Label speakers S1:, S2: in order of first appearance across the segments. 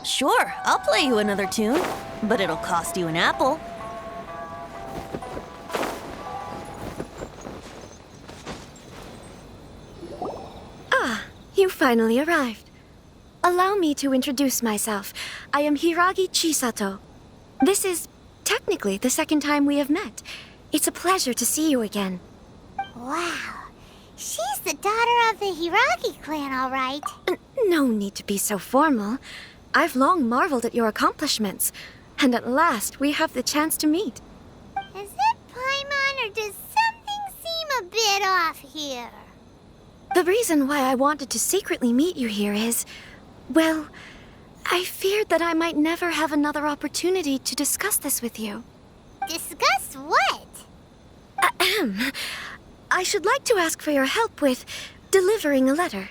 S1: Sure, I'll play you another tune, but it'll cost you an apple.
S2: You finally arrived. Allow me to introduce myself. I am Hiragi Chisato. This is technically the second time we have met. It's a pleasure to see you again.
S3: Wow. She's the daughter of the Hiragi clan, all right.
S2: No need to be so formal. I've long marveled at your accomplishments, and at last we have the chance to meet.
S3: Is it Paimon, or does something seem a bit off here?
S2: The reason why I wanted to secretly meet you here is, well, I feared that I might never have another opportunity to discuss this with you.
S3: Discuss what?
S2: Ahem. I should like to ask for your help with delivering a letter.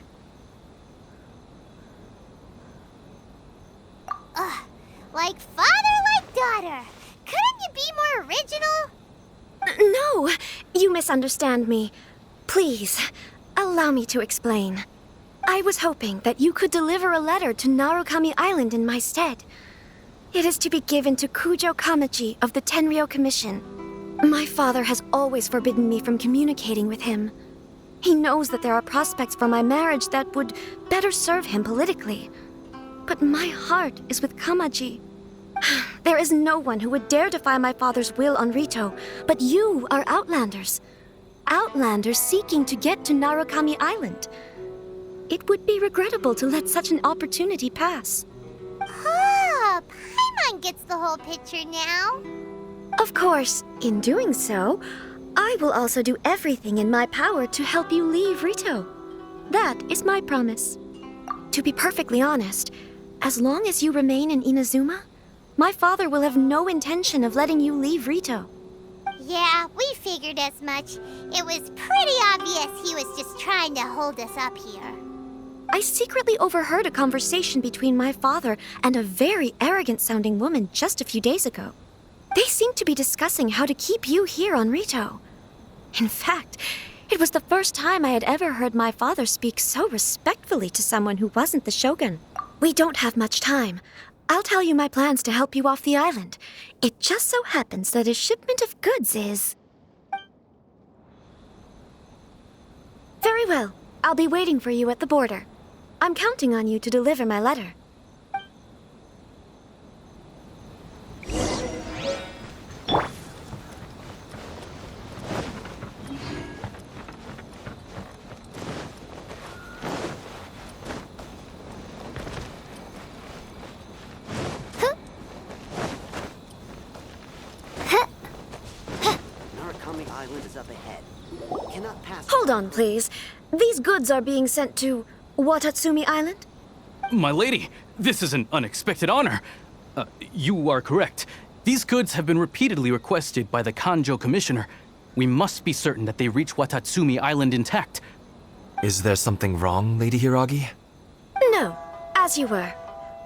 S3: Like father, like daughter. Couldn't you be more original?
S2: No, you misunderstand me. Please, allow me to explain. I was hoping that you could deliver a letter to Narukami Island in my stead. It is to be given to Kujo Kamachi of the Tenryou Commission. My father has always forbidden me from communicating with him. He knows that there are prospects for my marriage that would better serve him politically. But my heart is with Kamaji. There is no one who would dare defy my father's will on Rito, but you are Outlanders. Outlanders seeking to get to Narukami Island. It would be regrettable to let such an opportunity pass.
S3: Oh, Paimon gets the whole picture now.
S2: Of course, in doing so, I will also do everything in my power to help you leave Rito. That is my promise. To be perfectly honest, as long as you remain in Inazuma, my father will have no intention of letting you leave Rito.
S3: Yeah, we figured as much. It was pretty obvious he was just trying to hold us up here.
S2: I secretly overheard a conversation between my father and a very arrogant-sounding woman just a few days ago. They seemed to be discussing how to keep you here on Rito. In fact, it was the first time I had ever heard my father speak so respectfully to someone who wasn't the shogun. We don't have much time. I'll tell you my plans to help you off the island. It just so happens that a shipment of goods is... Very well. I'll be waiting for you at the border. I'm counting on you to deliver my letter.
S4: Narukami Island is up ahead. Cannot pass.
S2: Hold on, please. These goods are being sent to Watatsumi Island?
S5: My lady, this is an unexpected honor. You are correct. These goods have been repeatedly requested by the Kanjo Commissioner. We must be certain that they reach Watatsumi Island intact.
S6: Is there something wrong, Lady Hiragi?
S2: No, as you were.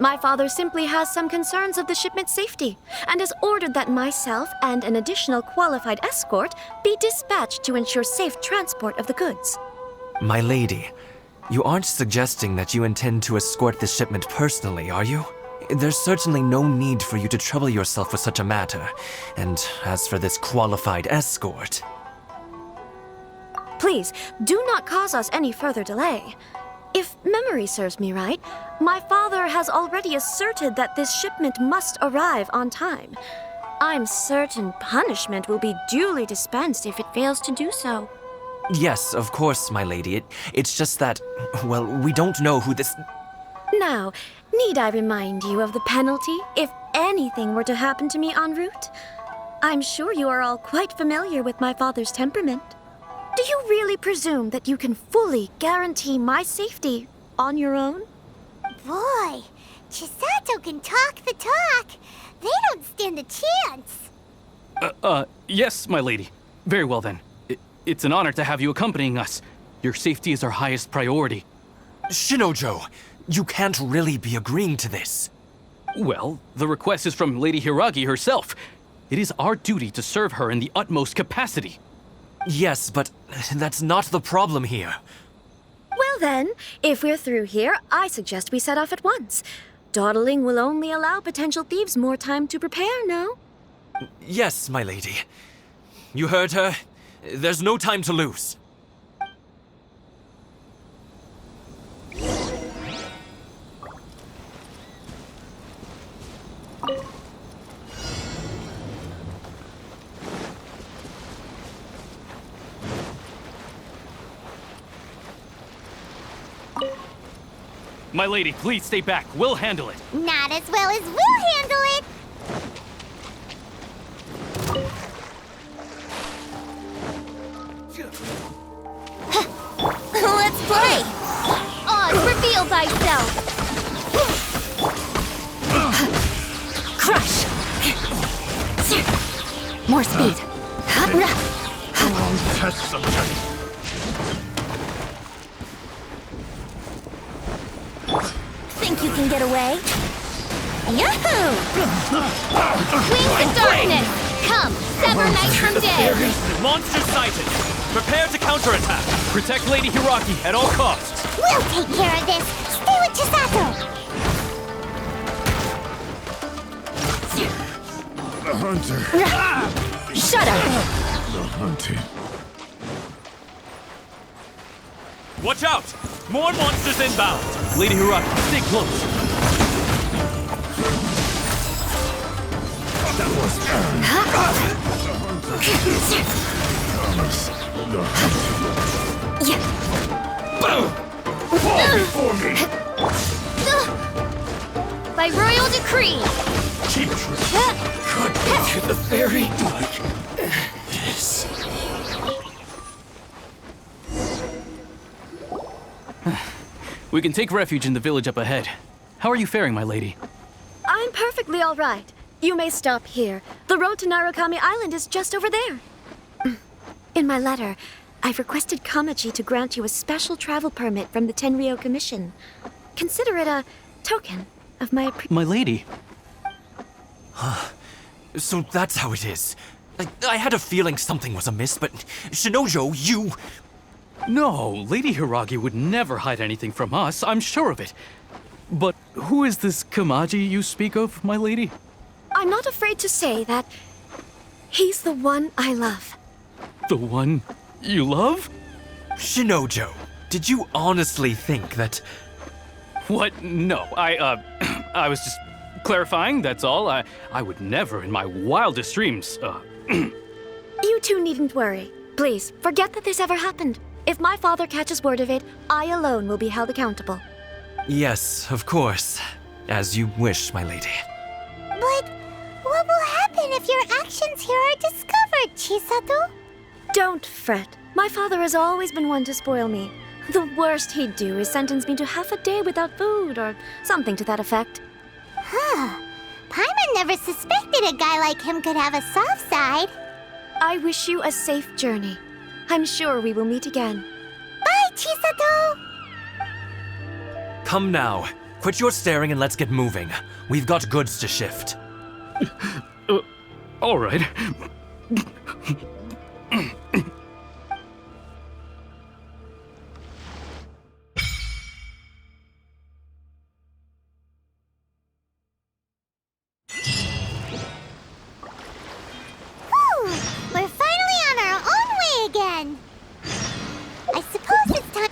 S2: My father simply has some concerns of the shipment's safety and has ordered that myself and an additional qualified escort be dispatched to ensure safe transport of the goods.
S6: My lady, you aren't suggesting that you intend to escort this shipment personally, are you? There's certainly no need for you to trouble yourself with such a matter. And as for this qualified escort...
S2: Please, do not cause us any further delay. If memory serves me right, my father has already asserted that this shipment must arrive on time. I'm certain punishment will be duly dispensed if it fails to do so.
S6: Yes, of course, my lady. It's just that, well, we don't know who this...
S2: Now, need I remind you of the penalty if anything were to happen to me en route? I'm sure you are all quite familiar with my father's temperament. Do you really presume that you can fully guarantee my safety on your own?
S3: Boy, Chisato can talk the talk. They don't stand a chance.
S5: Yes, my lady. Very well then. It's an honor to have you accompanying us. Your safety is our highest priority.
S6: Shinojo, you can't really be agreeing to this.
S5: Well, the request is from Lady Hiragi herself. It is our duty to serve her in the utmost capacity.
S6: Yes, but that's not the problem here.
S2: Well then, if we're through here, I suggest we set off at once. Dawdling will only allow potential thieves more time to prepare, no?
S6: Yes, my lady. You heard her. There's no time to lose.
S5: My lady, please stay back. We'll handle it.
S3: Not as well as we'll handle it!
S1: Let's play!
S3: Oz, reveal thyself!
S2: Crush! More speed.
S1: Think you can get away? Yahoo!
S3: Wings of darkness! Come, sever night from day!
S5: Monster sighted! Prepare to counterattack! Protect Lady Hiraki at all costs!
S3: We'll take care of this! Stay with Chisato!
S7: The hunter.
S2: Shut up!
S7: The hunted.
S5: Watch out! More monsters inbound! Lady Hiraki, stay close!
S7: That was the hunter. Thomas, the hunted. Fall before me!
S3: By royal decree!
S7: Keep cut to the very like this.
S5: We can take refuge in the village up ahead. How are you faring, my lady?
S2: I'm perfectly all right. You may stop here. The road to Narukami Island is just over there. In my letter, I've requested Kamaji to grant you a special travel permit from the Tenryou Commission. Consider it a token of my
S5: My lady?
S6: So that's how it is. I had a feeling something was amiss, but Shinojo, you...
S5: No, Lady Hiragi would never hide anything from us, I'm sure of it. But who is this Kamaji you speak of, my lady?
S2: I'm not afraid to say that he's the one I love.
S5: The one you love?
S6: Shinojo, did you honestly think that...
S5: What? No, I was just clarifying, that's all. I would never in my wildest dreams,
S2: You two needn't worry. Please, forget that this ever happened. If my father catches word of it, I alone will be held accountable.
S6: Yes, of course. As you wish, my lady.
S3: But what will happen if your actions here are discovered, Chisato?
S2: Don't fret. My father has always been one to spoil me. The worst he'd do is sentence me to half a day without food or something to that effect.
S3: Huh. Paimon never suspected a guy like him could have a soft side.
S2: I wish you a safe journey. I'm sure we will meet again.
S3: Bye, Chisato!
S6: Come now. Quit your staring and let's get moving. We've got goods to shift.
S5: all right.
S3: Whew! We're finally on our own way again! I suppose it's time...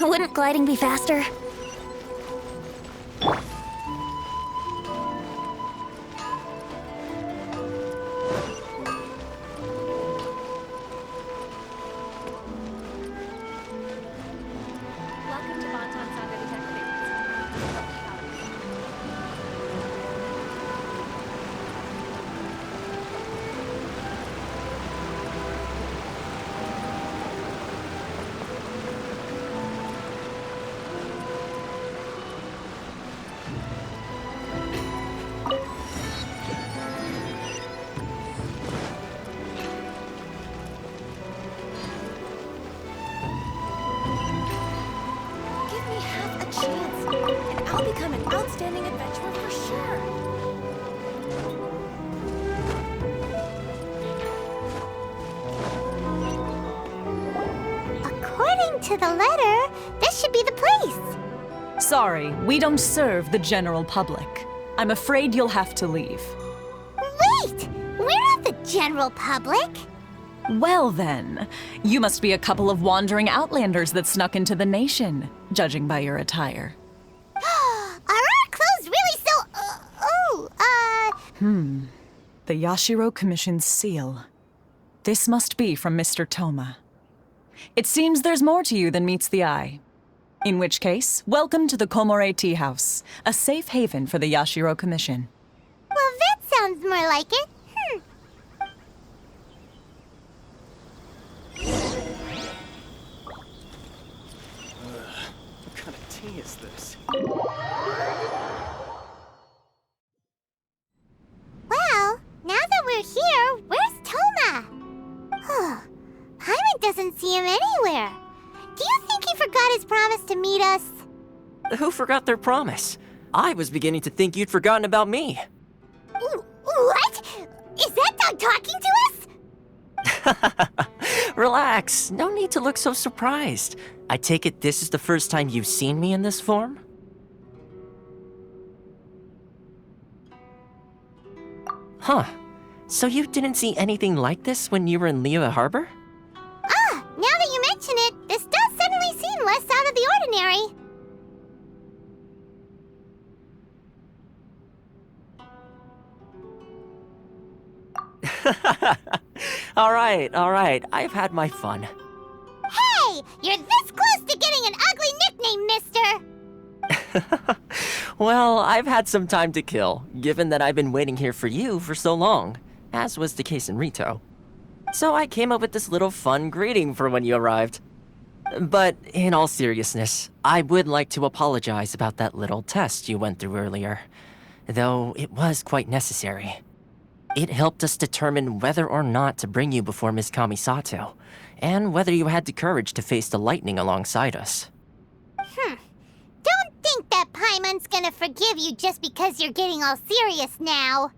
S2: Wouldn't gliding be faster? Give me half a chance, and I'll become an outstanding adventurer for sure.
S3: According to the letter, this should be the place.
S8: Sorry, we don't serve the general public. I'm afraid you'll have to leave.
S3: Wait! We're not the general public.
S8: Well then, you must be a couple of wandering outlanders that snuck into the nation, judging by your attire.
S3: Are our clothes really so...
S8: The Yashiro Commission's seal. This must be from Mr. Toma. It seems there's more to you than meets the eye. In which case, welcome to the Komore Tea House, a safe haven for the Yashiro Commission.
S3: Well, that sounds more like it.
S5: What kind of tea is this?
S3: Well, now that we're here, where's Toma? Paimon doesn't see him anywhere. Do you think he forgot his promise to meet us?
S9: Who forgot their promise? I was beginning to think you'd forgotten about me.
S3: What? Is that dog talking to us?
S9: Relax, no need to look so surprised. I take it this is the first time you've seen me in this form? Huh. So you didn't see anything like this when you were in Liyue Harbor?
S3: Now that you mention it, this does suddenly seem less out of the ordinary.
S9: All right. I've had my fun.
S3: Hey, you're this close to getting an ugly nickname, mister.
S9: Well, I've had some time to kill, given that I've been waiting here for you for so long, as was the case in Rito. So I came up with this little fun greeting for when you arrived. But in all seriousness, I would like to apologize about that little test you went through earlier, though it was quite necessary. It helped us determine whether or not to bring you before Miss Kamisato, and whether you had the courage to face the lightning alongside us.
S3: Don't think that Paimon Paimon's gonna forgive you just because you're getting all serious now.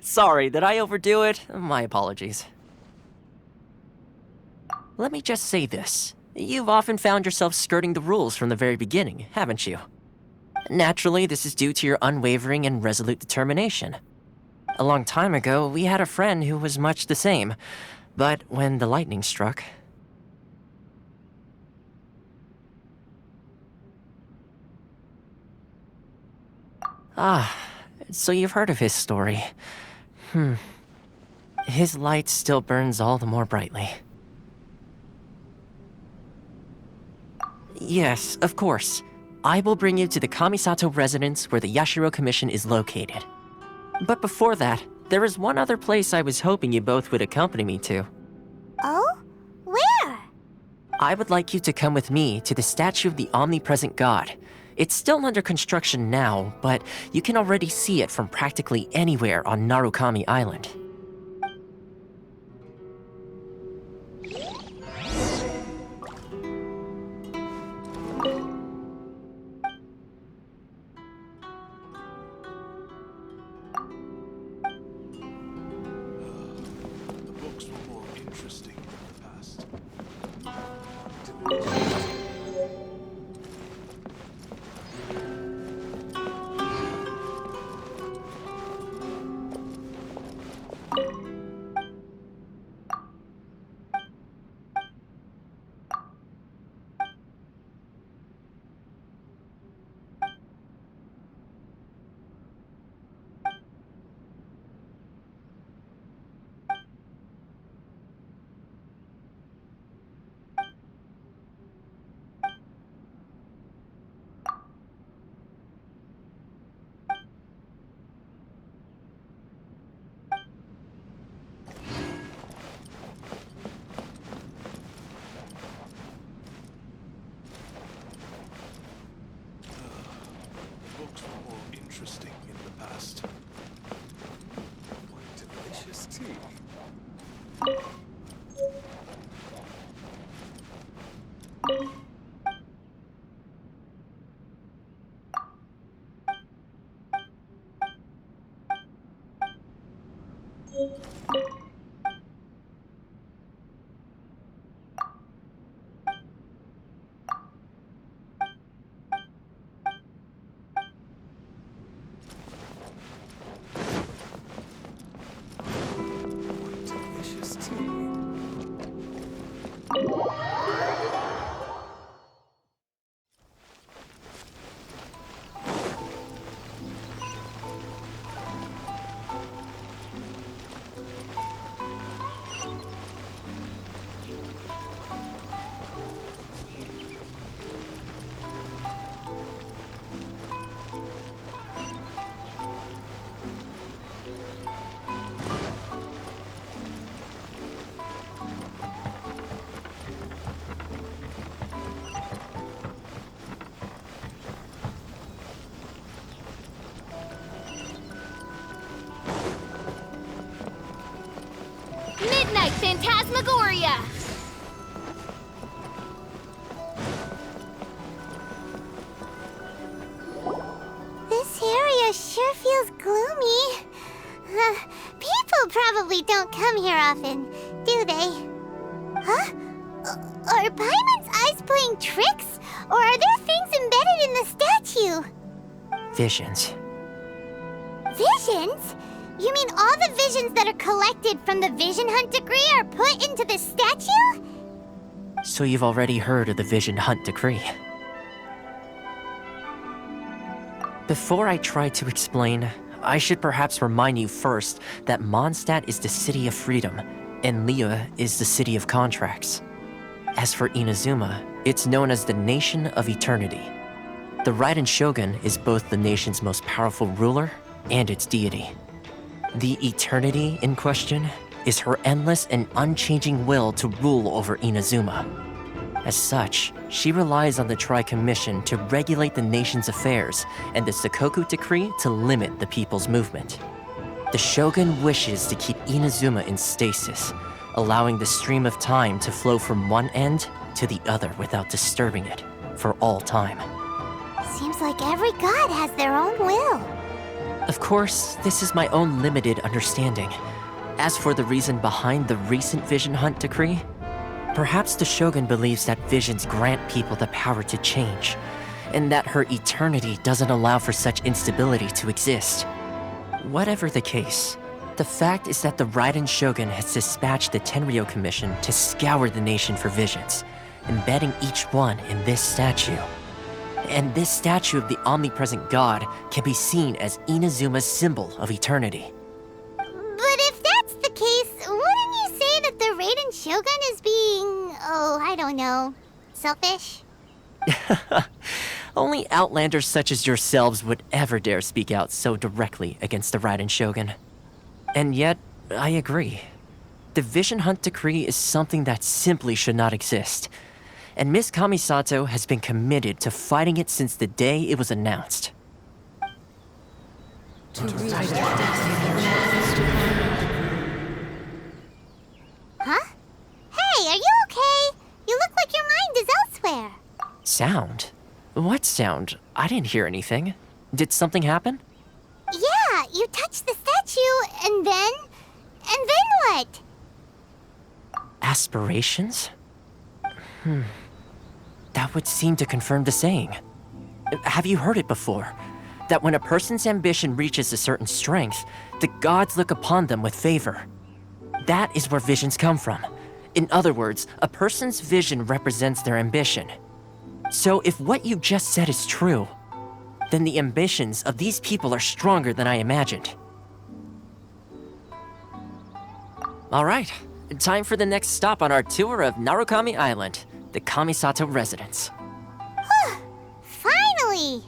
S9: Sorry, did I overdo it? My apologies. Let me just say this. You've often found yourself skirting the rules from the very beginning, haven't you? Naturally, this is due to your unwavering and resolute determination. A long time ago, we had a friend who was much the same, but when the lightning struck... Ah, so you've heard of his story. His light still burns all the more brightly. Yes, of course. I will bring you to the Kamisato residence where the Yashiro Commission is located. But before that, there is one other place I was hoping you both would accompany me to.
S3: Oh? Where?
S9: I would like you to come with me to the statue of the omnipresent god. It's still under construction now, but you can already see it from practically anywhere on Narukami Island.
S7: The books were more interesting in the past. Books were more interesting in the past. What delicious tea. What delicious tea.
S2: Midnight Phantasmagoria!
S3: This area sure feels gloomy. People probably don't come here often, do they? Huh? Are Paimon's eyes playing tricks? Or are there things embedded in the statue?
S9: Visions.
S3: Visions? You mean all the visions that are collected from the Vision Hunt decree are put into this statue?
S9: So you've already heard of the Vision Hunt decree. Before I try to explain, I should perhaps remind you first that Mondstadt is the city of freedom, and Liyue is the city of contracts. As for Inazuma, it's known as the Nation of Eternity. The Raiden Shogun is both the nation's most powerful ruler and its deity. The Eternity in question is her endless and unchanging will to rule over Inazuma. As such, she relies on the Tri-Commission to regulate the nation's affairs and the Sakoku Decree to limit the people's movement. The Shogun wishes to keep Inazuma in stasis, allowing the stream of time to flow from one end to the other without disturbing it for all time.
S3: Seems like every god has their own will.
S9: Of course, this is my own limited understanding. As for the reason behind the recent Vision Hunt decree, perhaps the Shogun believes that visions grant people the power to change, and that her eternity doesn't allow for such instability to exist. Whatever the case, the fact is that the Raiden Shogun has dispatched the Tenryou Commission to scour the nation for visions, embedding each one in this statue. And this statue of the omnipresent god can be seen as Inazuma's symbol of eternity.
S3: But if that's the case, wouldn't you say that the Raiden Shogun is being, I don't know, selfish?
S9: Only outlanders such as yourselves would ever dare speak out so directly against the Raiden Shogun. And yet, I agree. The Vision Hunt decree is something that simply should not exist. And Miss Kamisato has been committed to fighting it since the day it was announced.
S3: Huh? Hey, are you okay? You look like your mind is elsewhere.
S9: Sound? What sound? I didn't hear anything. Did something happen?
S3: Yeah, you touched the statue, and then what?
S9: Aspirations? That would seem to confirm the saying. Have you heard it before? That when a person's ambition reaches a certain strength, the gods look upon them with favor. That is where visions come from. In other words, a person's vision represents their ambition. So if what you just said is true, then the ambitions of these people are stronger than I imagined. All right, time for the next stop on our tour of Narukami Island, the Kamisato residence.
S3: Finally!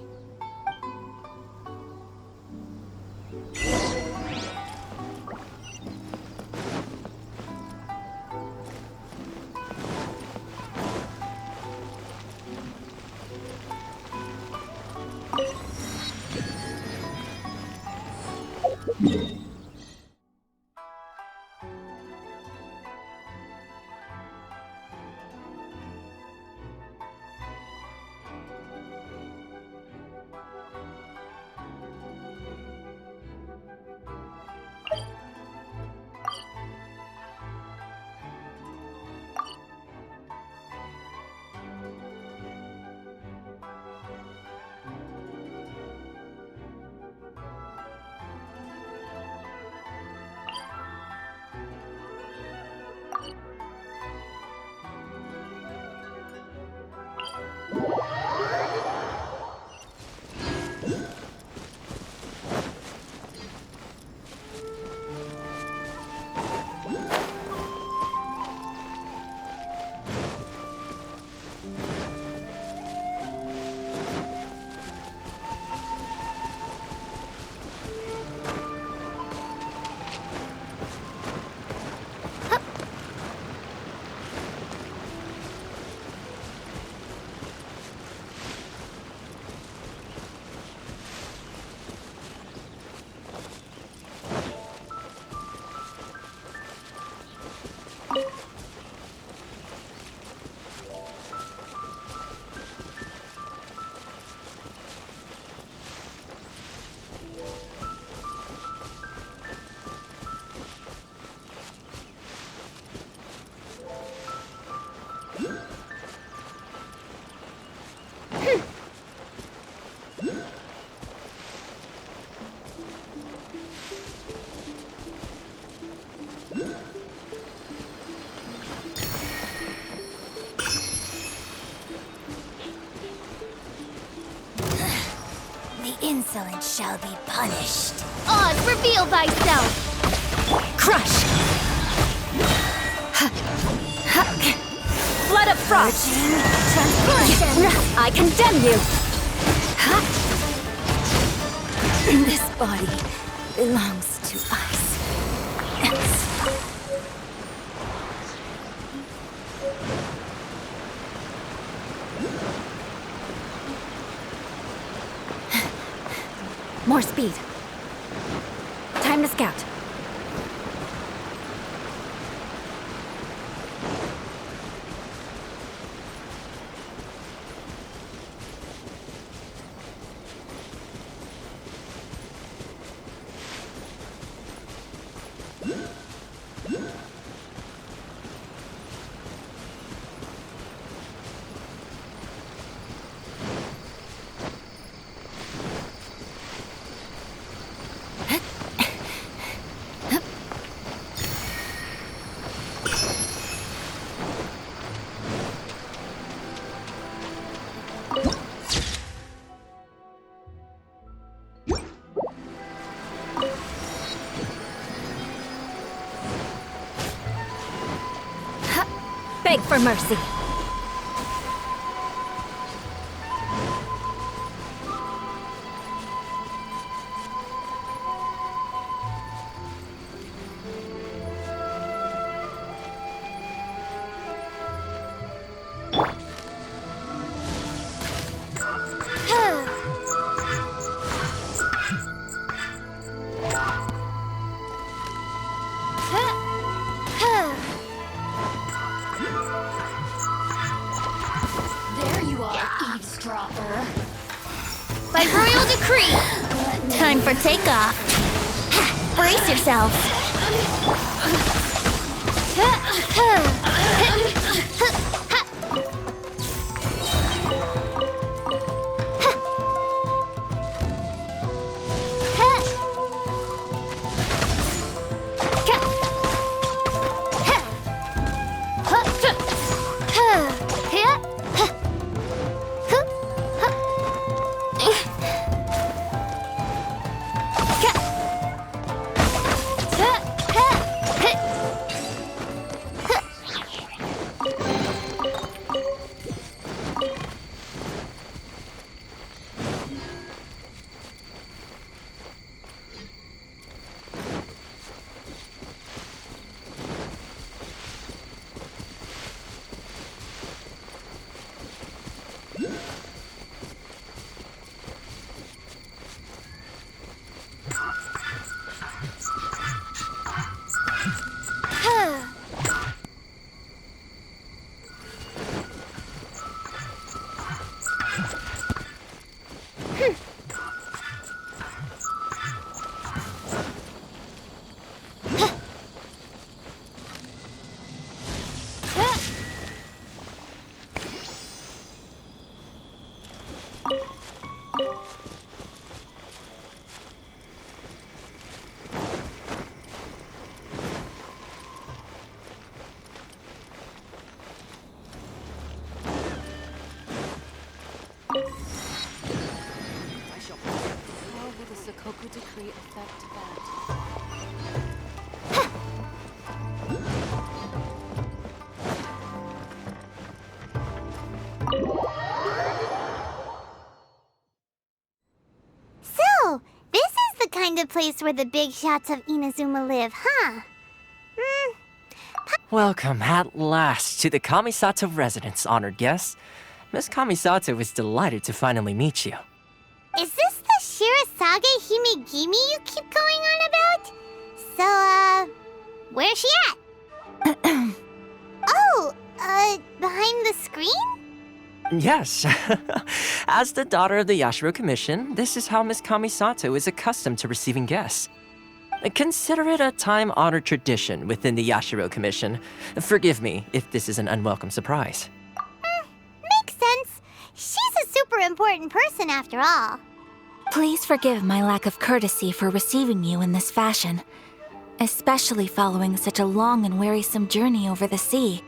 S1: Insolent shall be punished.
S2: Oz, reveal thyself! Crush! Flood of frost! I condemn you!
S1: This body belongs to us.
S2: More speed. Time to scout. for mercy.
S10: There you are, eavesdropper.
S1: By royal decree, time for takeoff. Brace yourself.
S10: How will the Sakoku decree affect that?
S3: So, this is the kind of place where the big shots of Inazuma live, huh?
S9: Welcome at last to the Kamisato residence, honored guests. Miss Kamisato is delighted to finally meet you.
S3: Is this the Shirasage Himegimi you keep going on about? So, where's she at? Oh, behind the screen?
S9: Yes. As the daughter of the Yashiro Commission, this is how Miss Kamisato is accustomed to receiving guests. Consider it a time-honored tradition within the Yashiro Commission. Forgive me if this is an unwelcome surprise.
S3: Makes sense. She's a super important person after all.
S2: Please forgive my lack of courtesy for receiving you in this fashion, especially following such a long and wearisome journey over the sea.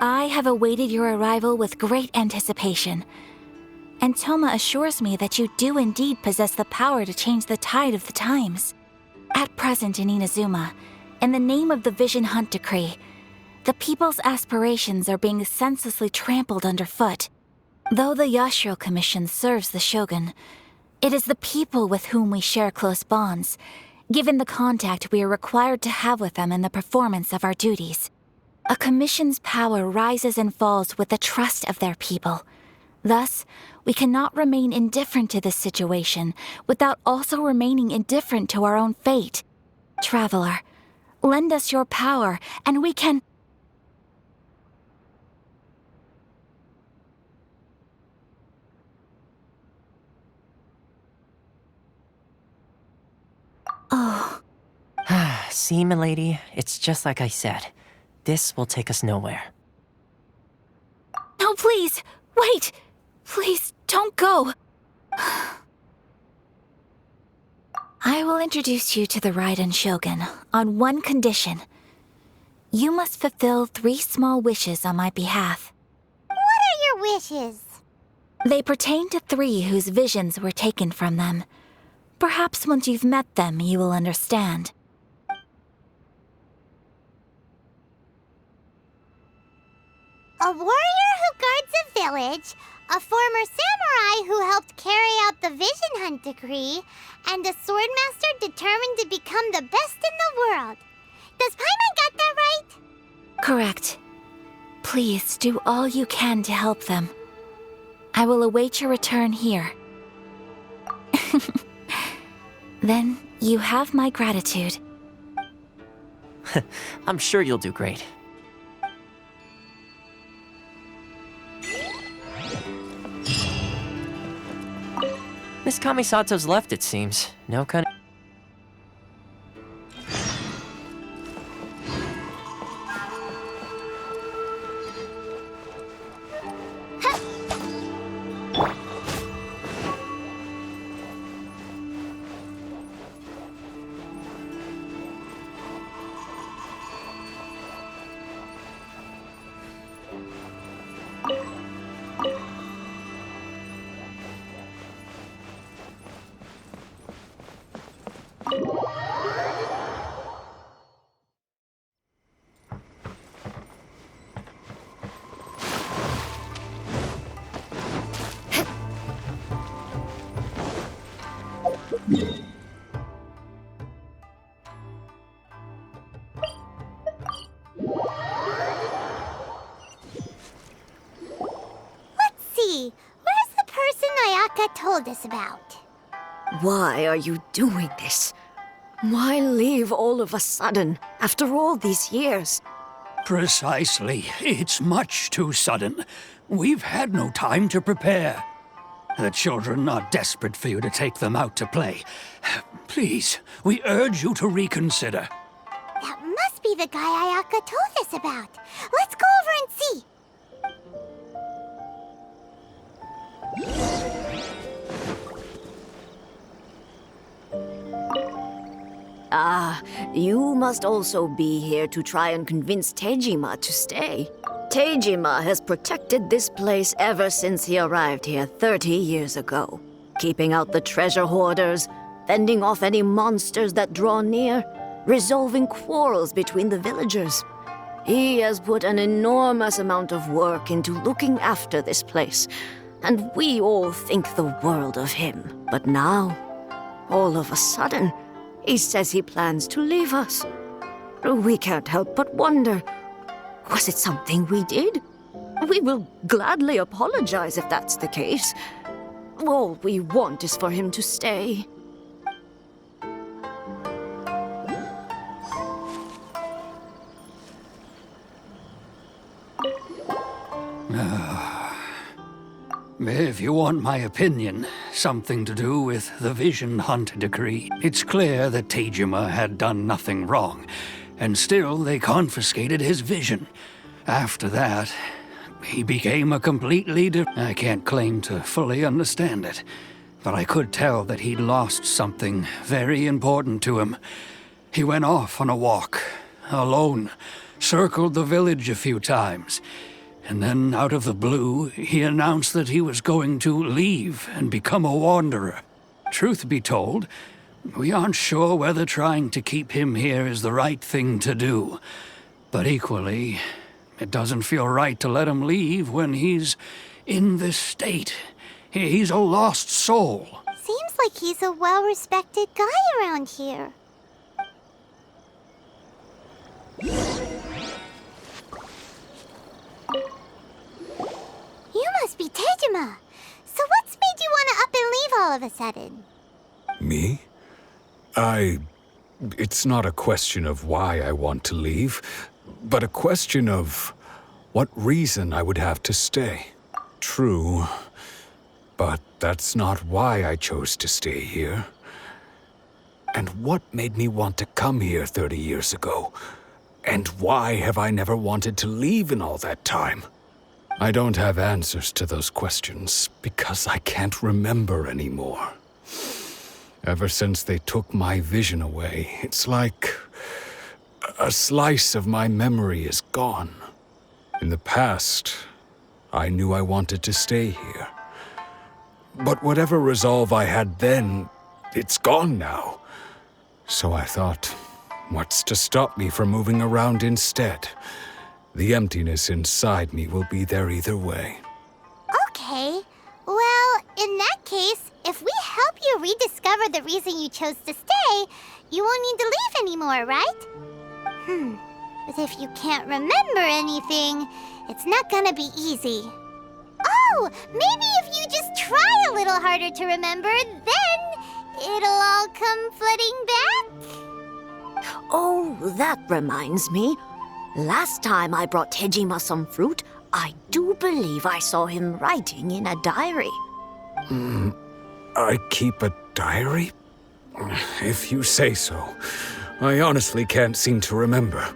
S2: I have awaited your arrival with great anticipation, and Toma assures me that you do indeed possess the power to change the tide of the times. At present in Inazuma, in the name of the Vision Hunt Decree, the people's aspirations are being senselessly trampled underfoot. Though the Yashiro Commission serves the Shogun, it is the people with whom we share close bonds, given the contact we are required to have with them in the performance of our duties. A commission's power rises and falls with the trust of their people. Thus, we cannot remain indifferent to this situation without also remaining indifferent to our own fate. Traveler, lend us your power, and we can... Oh.
S9: See, milady, it's just like I said. This will take us nowhere.
S2: No, please! Wait! Please, don't go! I will introduce you to the Raiden Shogun on one condition. You must fulfill 3 small wishes on my behalf.
S3: What are your wishes?
S2: They pertain to 3 whose visions were taken from them. Perhaps once you've met them, you will understand.
S3: a warrior who guards a village, a former samurai who helped carry out the Vision Hunt decree, and a swordmaster determined to become the best in the world. Does Paimon got that right?
S2: Correct. Please do all you can to help them. I will await your return here. Then you have my gratitude.
S9: I'm sure you'll do great. Miss Kamisato's left, it seems. No kind of...
S3: Where's the person Ayaka told us about?
S2: Why are you doing this? Why leave all of a sudden, after all these years?
S11: Precisely. It's much too sudden. We've had no time to prepare. The children are desperate for you to take them out to play. Please, we urge you to reconsider.
S3: That must be the guy Ayaka told us about. Let's go over and see.
S2: Ah, you must also be here to try and convince Tejima to stay. Tejima has protected this place ever since he arrived here 30 years ago, keeping out the treasure hoarders, fending off any monsters that draw near, resolving quarrels between the villagers. He has put an enormous amount of work into looking after this place, and we all think the world of him. But now, all of a sudden, he says he plans to leave us. We can't help but wonder, was it something we did? We will gladly apologize if that's the case. All we want is for him to stay.
S11: If you want my opinion, something to do with the Vision Hunt decree, it's clear that Tejima had done nothing wrong, and still they confiscated his vision. After that, he became a completely I can't claim to fully understand it, but I could tell that he'd lost something very important to him. He went off on a walk, alone, circled the village a few times, and then, out of the blue, he announced that he was going to leave and become a wanderer. Truth be told, we aren't sure whether trying to keep him here is the right thing to do. But equally, it doesn't feel right to let him leave when he's in this state. He's a lost soul.
S3: Seems like he's a well-respected guy around here. You must be Tejima. So what's made you want to up and leave all of a sudden?
S7: Me? It's not a question of why I want to leave, but a question of what reason I would have to stay. True, but that's not why I chose to stay here. And what made me want to come here 30 years ago? And why have I never wanted to leave in all that time? I don't have answers to those questions because I can't remember anymore. Ever since they took my vision away, it's like a slice of my memory is gone. In the past, I knew I wanted to stay here. But whatever resolve I had then, it's gone now. So I thought, what's to stop me from moving around instead? The emptiness inside me will be there either way.
S3: Okay. Well, in that case, if we help you rediscover the reason you chose to stay, you won't need to leave anymore, right? But if you can't remember anything, it's not gonna be easy. Oh, maybe if you just try a little harder to remember, then it'll all come flooding back?
S2: Oh, that reminds me. Last time I brought Tejima some fruit, I do believe I saw him writing in a diary.
S7: I keep a diary? If you say so. I honestly can't seem to remember.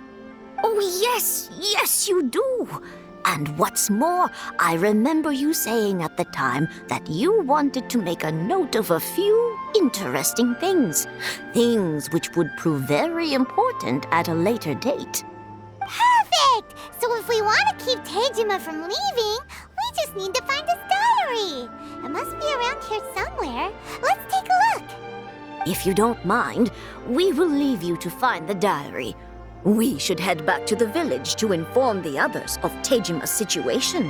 S2: Oh, yes, you do. And what's more, I remember you saying at the time that you wanted to make a note of a few interesting things. Things which would prove very important at a later date.
S3: Perfect! So if we want to keep Tejima from leaving, we just need to find his diary. It must be around here somewhere. Let's take a look.
S2: If you don't mind, we will leave you to find the diary. We should head back to the village to inform the others of Tejima's situation.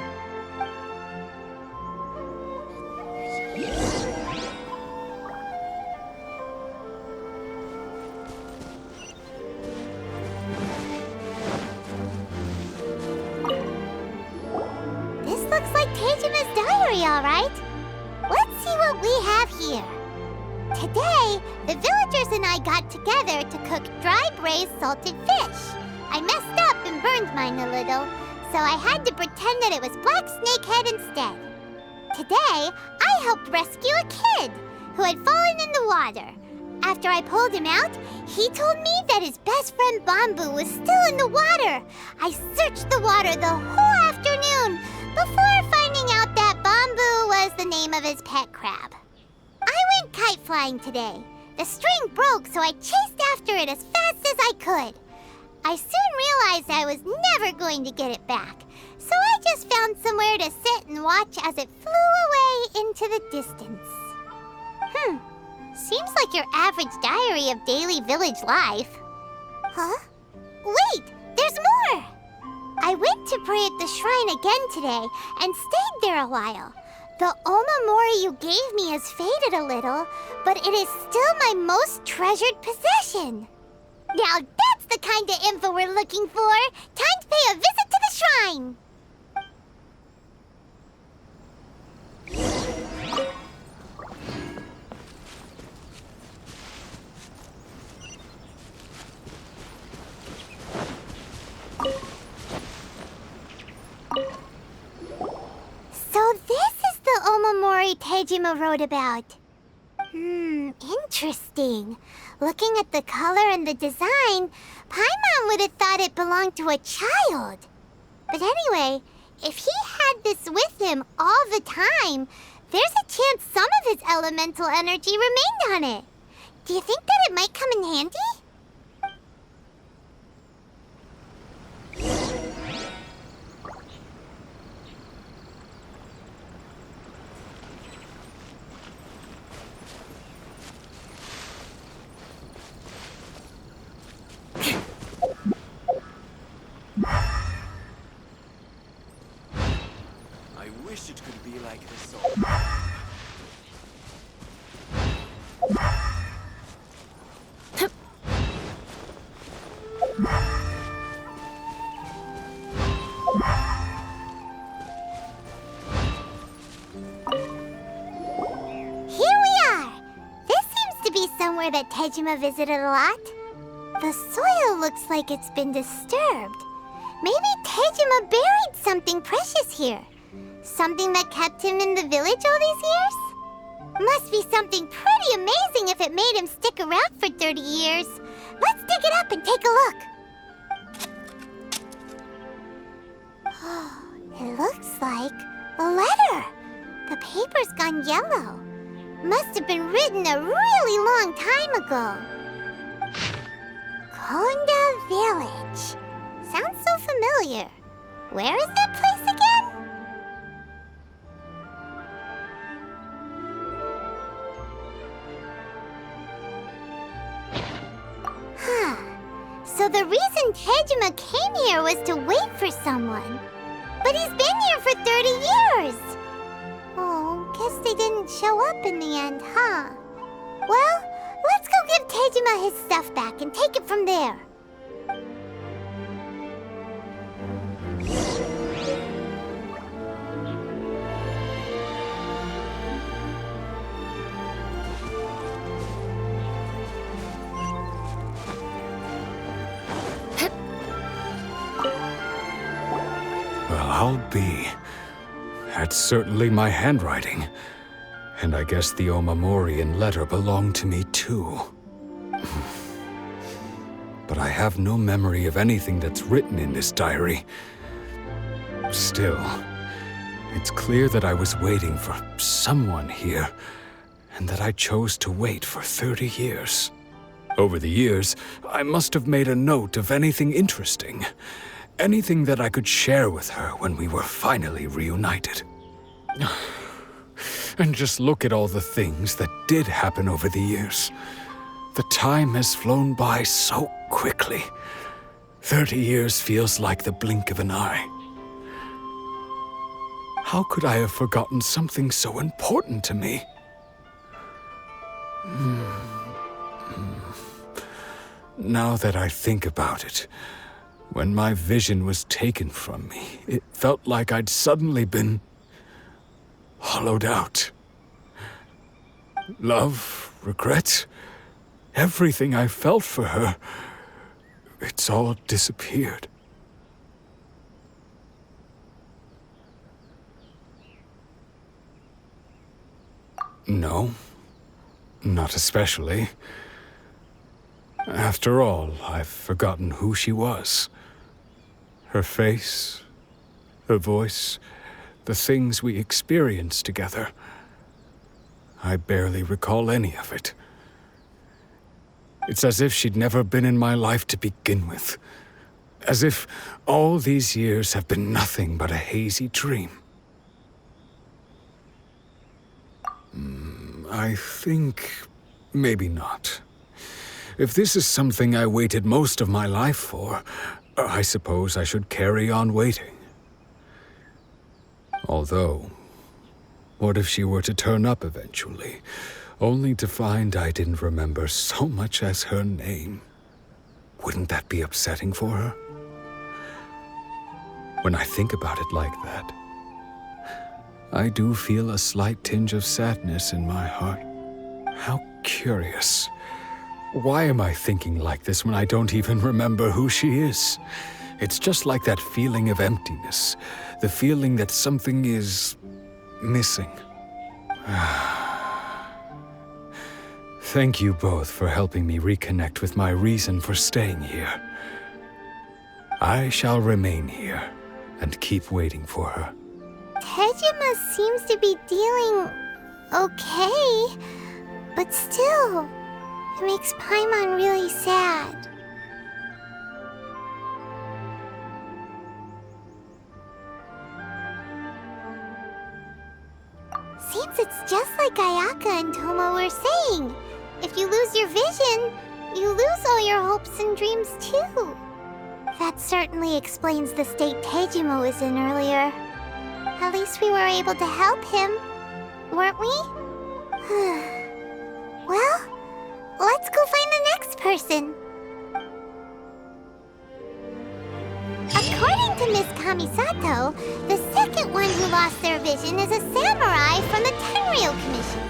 S3: This looks like Tejima's diary, all right. Let's see what we have here. Today, the villagers and I got together to cook dry braised salted fish. I messed up and burned mine a little, so I had to pretend that it was black snakehead instead. Today, I helped rescue a kid who had fallen in the water. After I pulled him out, he told me that his best friend Bamboo was still in the water. I searched the water the whole afternoon before finding out that Bamboo was the name of his pet crab. I went kite flying today. The string broke, so I chased after it as fast as I could. I soon realized I was never going to get it back, so I just found somewhere to sit and watch as it flew away into the distance. Seems like your average diary of daily village life. Huh? Wait, there's more! I went to pray at the shrine again today and stayed there a while. The omamori you gave me has faded a little, but it is still my most treasured possession. Now that's the kind of info we're looking for. Time to pay a visit to the shrine. So this is the omamori Tejima wrote about. Interesting. Looking at the color and the design, Paimon would have thought it belonged to a child. But anyway, if he had this with him all the time, there's a chance some of his elemental energy remained on it. Do you think that it might come in handy?
S6: I wish it could be like this.
S3: Somewhere that Tejima visited a lot. The soil looks like it's been disturbed. Maybe Tejima buried something precious here. Something that kept him in the village all these years? Must be something pretty amazing if it made him stick around for 30 years. Let's dig it up and take a look. It looks like a letter. The paper's gone yellow. Must have been written a really long time ago. Konda Village. Sounds so familiar. Where is that place again? So the reason Tejima came here was to wait for someone. But he's been here for 30 years! Oh, guess they didn't show up in the end, huh? Well, let's go give Tejima his stuff back and take it from there.
S7: Well, I'll be. That's certainly my handwriting. And I guess the Omamorian letter belonged to me too. But I have no memory of anything that's written in this diary. Still, it's clear that I was waiting for someone here, and that I chose to wait for 30 years. Over the years, I must have made a note of anything interesting. Anything that I could share with her when we were finally reunited. And just look at all the things that did happen over the years. The time has flown by so quickly. 30 years feels like the blink of an eye. How could I have forgotten something so important to me? Now that I think about it, when my vision was taken from me, it felt like I'd suddenly been hollowed out. Love, regret, everything I felt for her, it's all disappeared. No, not especially. After all, I've forgotten who she was. Her face, her voice, the things we experienced together. I barely recall any of it. It's as if she'd never been in my life to begin with. As if all these years have been nothing but a hazy dream. I think maybe not. If this is something I waited most of my life for, I suppose I should carry on waiting. Although, what if she were to turn up eventually, only to find I didn't remember so much as her name? Wouldn't that be upsetting for her? When I think about it like that, I do feel a slight tinge of sadness in my heart. How curious. Why am I thinking like this when I don't even remember who she is? It's just like that feeling of emptiness, the feeling that something is missing. Thank you both for helping me reconnect with my reason for staying here. I shall remain here and keep waiting for her.
S3: Tejima seems to be dealing okay, but still, it makes Paimon really sad. Seems it's just like Ayaka and Toma were saying. If you lose your vision, you lose all your hopes and dreams too. That certainly explains the state Tejima was in earlier. At least we were able to help him, weren't we? Well, let's go find the next person. According to Miss Kamisato, the second one who lost their vision is a samurai from the Tenryou Commission.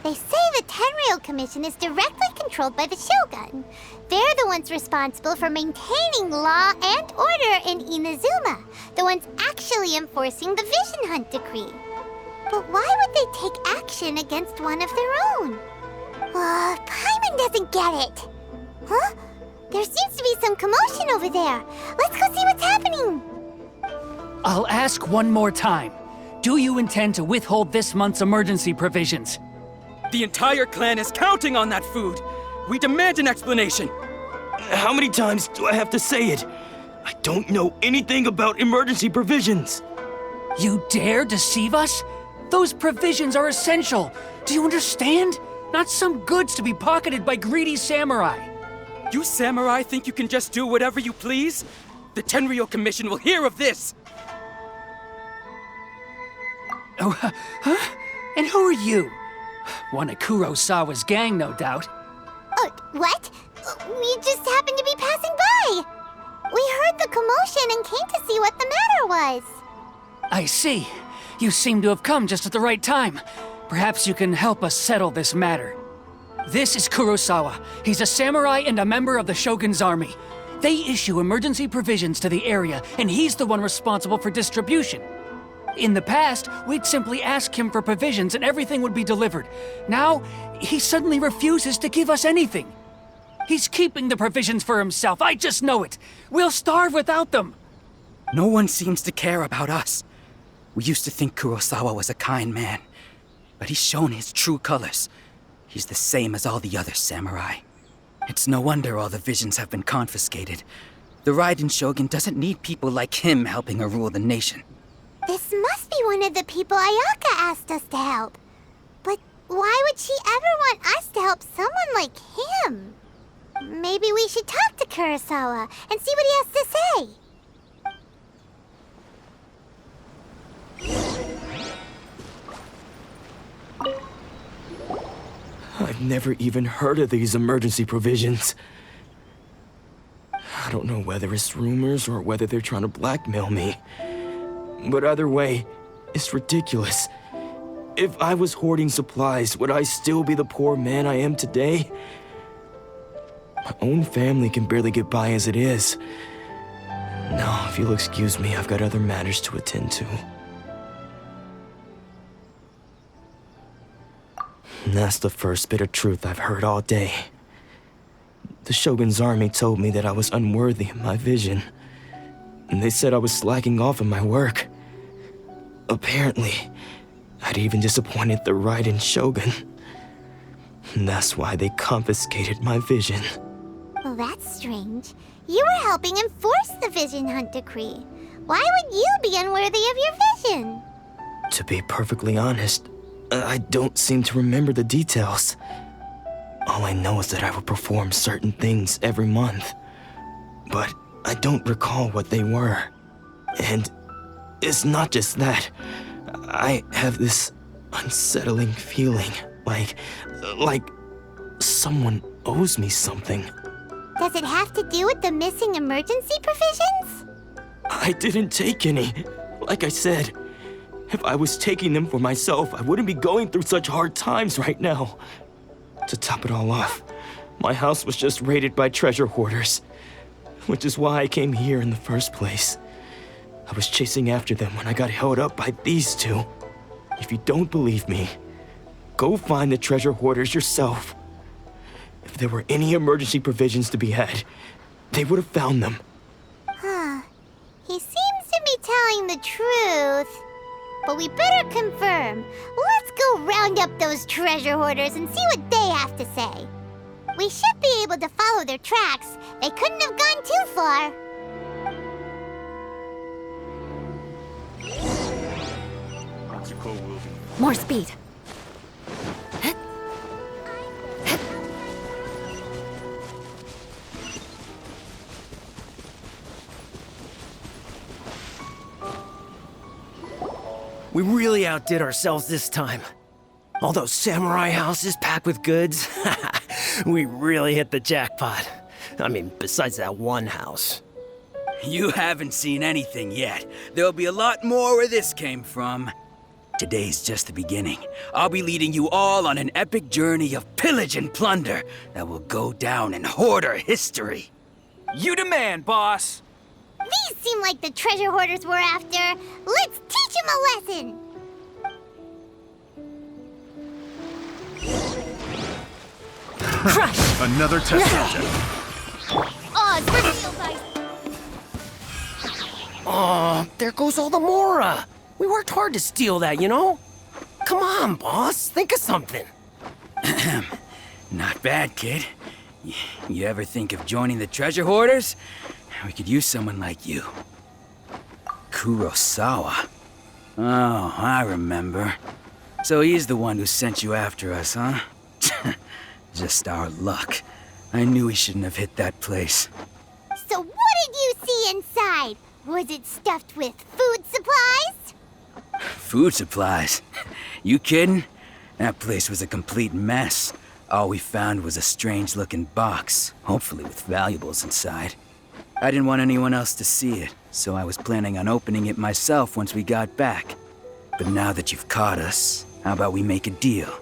S3: They say the Tenryou Commission is directly controlled by the Shogun. They're the ones responsible for maintaining law and order in Inazuma, the ones actually enforcing the Vision Hunt Decree. But why would they take action against one of their own? Paimon doesn't get it. Huh? There seems to be some commotion over there. Let's go see what's happening.
S12: I'll ask one more time. Do you intend to withhold this month's emergency provisions?
S13: The entire clan is counting on that food! We demand an explanation!
S14: How many times do I have to say it? I don't know anything about emergency provisions.
S12: You dare deceive us? Those provisions are essential. Do you understand? Not some goods to be pocketed by greedy samurai.
S13: You samurai think you can just do whatever you please? The Tenryou Commission will hear of this!
S12: Oh, huh? And who are you? One of Kurosawa's gang, no doubt.
S3: What? We just happened to be passing by. We heard the commotion and came to see what the matter was.
S12: I see. You seem to have come just at the right time. Perhaps you can help us settle this matter. This is Kurosawa. He's a samurai and a member of the Shogun's army. They issue emergency provisions to the area, and he's the one responsible for distribution. In the past, we'd simply ask him for provisions and everything would be delivered. Now, he suddenly refuses to give us anything. He's keeping the provisions for himself, I just know it. We'll starve without them.
S13: No one seems to care about us. We used to think Kurosawa was a kind man, but he's shown his true colors. He's the same as all the other samurai. It's no wonder all the visions have been confiscated. The Raiden Shogun doesn't need people like him helping her rule the nation.
S3: This must be one of the people Ayaka asked us to help. But why would she ever want us to help someone like him? Maybe we should talk to Kurosawa and see what he has to say.
S14: I've never even heard of these emergency provisions. I don't know whether it's rumors or whether they're trying to blackmail me. But either way, it's ridiculous. If I was hoarding supplies, would I still be the poor man I am today? My own family can barely get by as it is. Now, if you'll excuse me, I've got other matters to attend to. And that's the first bit of truth I've heard all day. The Shogun's army told me that I was unworthy of my vision. And they said I was slacking off in my work. Apparently, I'd even disappointed the Raiden Shogun. And that's why they confiscated my vision.
S3: Well, that's strange. You were helping enforce the Vision Hunt Decree. Why would you be unworthy of your vision?
S14: To be perfectly honest, I don't seem to remember the details. All I know is that I would perform certain things every month. But I don't recall what they were. And it's not just that. I have this unsettling feeling, like someone owes me something.
S3: Does it have to do with the missing emergency provisions?
S14: I didn't take any. Like I said, if I was taking them for myself, I wouldn't be going through such hard times right now. To top it all off, my house was just raided by treasure hoarders, which is why I came here in the first place. I was chasing after them when I got held up by these two. If you don't believe me, go find the treasure hoarders yourself. If there were any emergency provisions to be had, they would have found them.
S3: Huh. He seems to be telling the truth. But we better confirm. Let's go round up those treasure hoarders and see what they have to say. We should be able to follow their tracks. They couldn't have gone too far.
S2: More speed.
S15: We really outdid ourselves this time. All those samurai houses packed with goods. We really hit the jackpot. I mean, besides that one house.
S13: You haven't seen anything yet. There'll be a lot more where this came from. Today's just the beginning. I'll be leading you all on an epic journey of pillage and plunder that will go down in hoarder history.
S12: You demand, boss.
S3: These seem like the treasure hoarders we're after. Let's teach them a lesson.
S2: Crush!
S16: Another test subject.
S3: Oh, it's real nice.
S15: Oh, there goes all the Mora. We worked hard to steal that, you know? Come on, boss. Think of something.
S13: Not bad, kid. You ever think of joining the treasure hoarders? We could use someone like you. Kurosawa. Oh, I remember. So he's the one who sent you after us, huh? Just our luck. I knew he shouldn't have hit that place.
S3: So what did you see inside? Was it stuffed with food supplies?
S13: Food supplies? You kidding? That place was a complete mess. All we found was a strange-looking box, hopefully with valuables inside. I didn't want anyone else to see it, so I was planning on opening it myself once we got back. But now that you've caught us, how about we make a deal?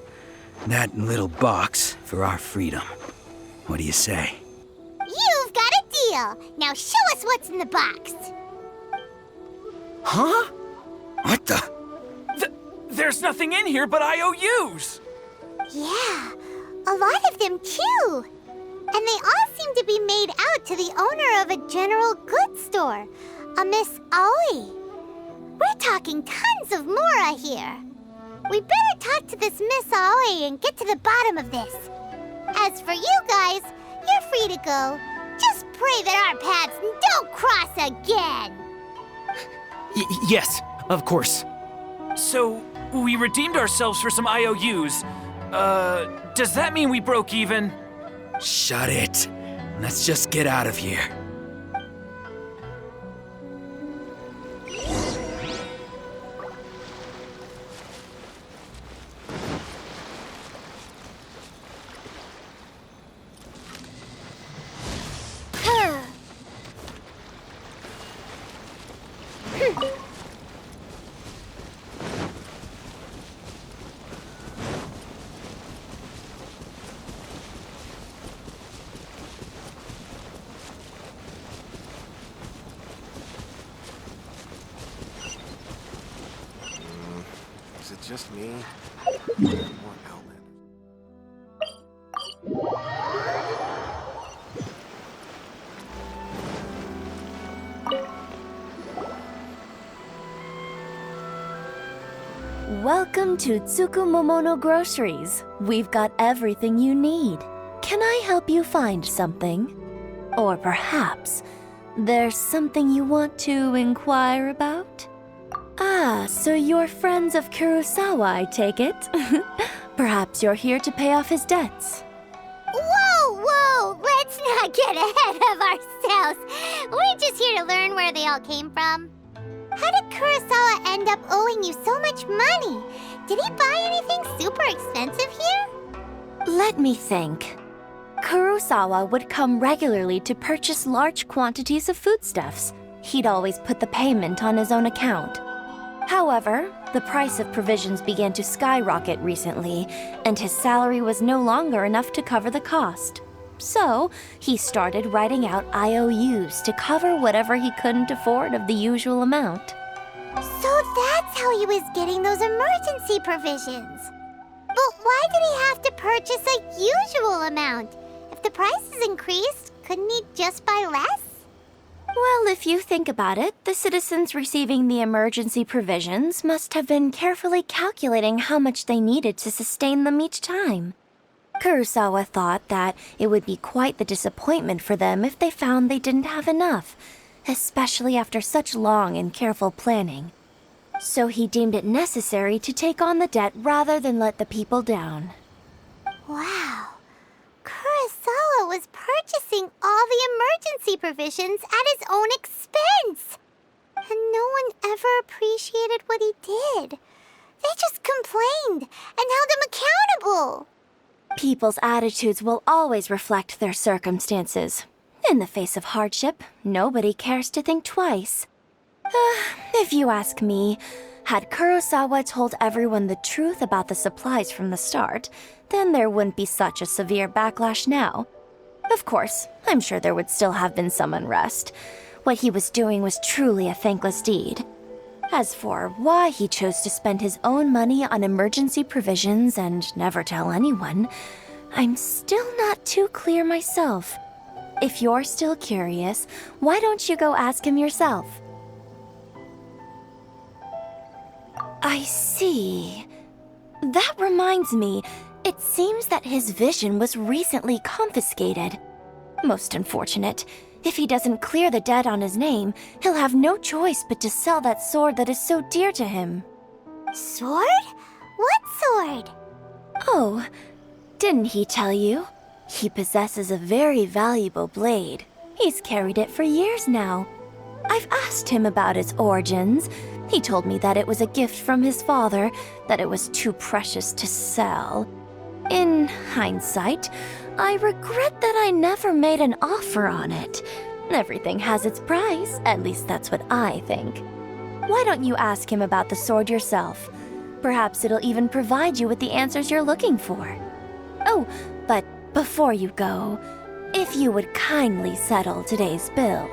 S13: That little box for our freedom. What do you say?
S3: You've got a deal. Now show us what's in the box.
S13: Huh? What the?
S12: There's nothing in here but IOUs!
S3: Yeah, a lot of them too. And they all seem to be made out to the owner of a general goods store, a Miss Aoi. We're talking tons of Mora here. We better talk to this Miss Aoi and get to the bottom of this. As for you guys, you're free to go. Just pray that our paths don't cross again.
S12: Yes, of course. So, we redeemed ourselves for some IOUs. Does that mean we broke even?
S13: Shut it. Let's just get out of here.
S16: Is it just me? More outlet.
S1: Welcome to Tsukumomono Groceries. We've got everything you need. Can I help you find something? Or perhaps there's something you want to inquire about? Ah, so you're friends of Kurosawa, I take it. Perhaps you're here to pay off his debts.
S3: Whoa! Let's not get ahead of ourselves. We're just here to learn where they all came from. How did Kurosawa end up owing you so much money? Did he buy anything super expensive here?
S1: Let me think. Kurosawa would come regularly to purchase large quantities of foodstuffs. He'd always put the payment on his own account. However, the price of provisions began to skyrocket recently, and his salary was no longer enough to cover the cost. So, he started writing out IOUs to cover whatever he couldn't afford of the usual amount.
S3: So that's how he was getting those emergency provisions. But why did he have to purchase a usual amount? If the prices increased, couldn't he just buy less?
S1: Well, if you think about it, the citizens receiving the emergency provisions must have been carefully calculating how much they needed to sustain them each time. Kurosawa thought that it would be quite the disappointment for them if they found they didn't have enough, especially after such long and careful planning. So he deemed it necessary to take on the debt rather than let the people down.
S3: Wow. Kurosawa was purchasing all the emergency provisions at his own expense. And no one ever appreciated what he did. They just complained and held him accountable.
S1: People's attitudes will always reflect their circumstances. In the face of hardship, nobody cares to think twice. If you ask me, had Kurosawa told everyone the truth about the supplies from the start, then there wouldn't be such a severe backlash now. Of course, I'm sure there would still have been some unrest. What he was doing was truly a thankless deed. As for why he chose to spend his own money on emergency provisions and never tell anyone, I'm still not too clear myself. If you're still curious, why don't you go ask him yourself? I see. That reminds me, It seems that his vision was recently confiscated. Most unfortunate. If he doesn't clear the debt on his name, he'll have no choice but to sell that sword that is so dear to him.
S3: Sword? What sword?
S1: Oh, didn't he tell you? He possesses a very valuable blade. He's carried it for years now. I've asked him about its origins. He told me that it was a gift from his father, that it was too precious to sell. In hindsight, I regret that I never made an offer on it. Everything has its price, at least that's what I think. Why don't you ask him about the sword yourself? Perhaps it'll even provide you with the answers you're looking for. Oh, but before you go, if you would kindly settle today's bill.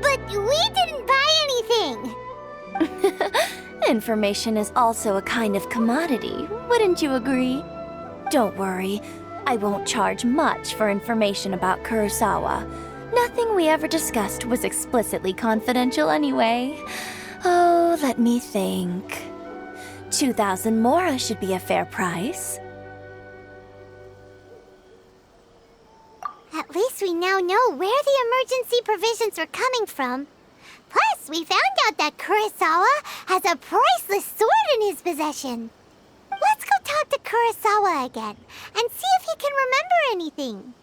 S3: But we didn't buy anything!
S1: Information is also a kind of commodity, wouldn't you agree? Don't worry, I won't charge much for information about Kurosawa. Nothing we ever discussed was explicitly confidential anyway. Oh, let me think. 2,000 mora should be a fair price.
S3: At least we now know where the emergency provisions were coming from. Plus, we found out that Kurosawa has a priceless sword in his possession. Let's go talk to Kurosawa again and see if he can remember anything.